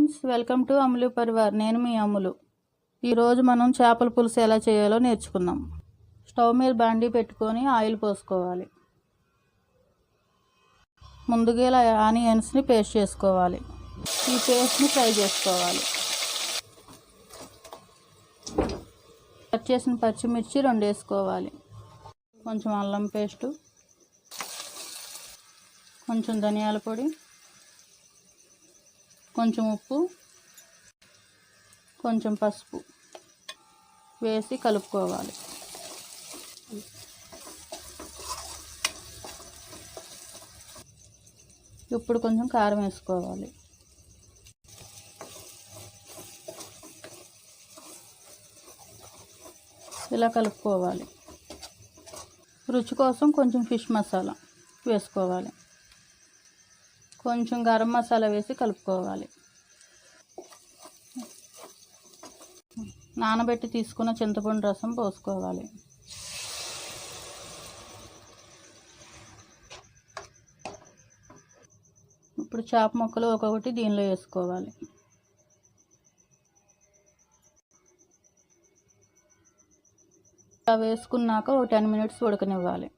Friends, welcome to అమ్ములు పరివార్. నేను మీ అమ్ములు. ఈరోజు మనం చేపల పులుసు ఎలా చేయాలో నేర్చుకుందాం. స్టవ్ మీద బాండీ పెట్టుకొని ఆయిల్ పోసుకోవాలి. ముందుగా ఇలా ఆనియన్స్ని పేస్ట్ చేసుకోవాలి. ఈ పేస్ట్ని ఫ్రై చేసుకోవాలి. కట్ చేసిన పచ్చిమిర్చి 2 వేసుకోవాలి. కొంచెం అల్లం పేస్టు, కొంచెం ధనియాల పొడి, కొంచెం ఉప్పు, కొంచెం పసుపు వేసి కలుపుకోవాలి. ఇప్పుడు కొంచెం కారం వేసుకోవాలి. ఇలా కలుపుకోవాలి. రుచి కోసం కొంచెం ఫిష్ మసాలా వేసుకోవాలి. కొంచెం గరం మసాలా వేసి కలుపుకోవాలి. నానబెట్టి తీసుకున్న చింతపండు రసం పోసుకోవాలి. ఇప్పుడు చేప ముక్కలు ఒక్కొక్కటి దీనిలో వేసుకోవాలి. ఇలా వేసుకున్నాక ఒక 10 మినిట్స్ ఉడకనివ్వాలి.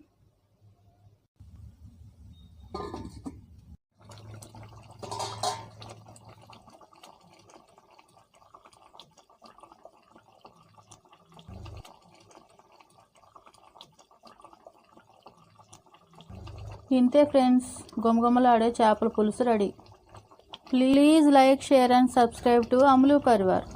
ఇంతే ఫ్రెండ్స్, గుమగుమలాడే చేపల పులుసు ready. Please like, share and subscribe to Ammulu Parivar.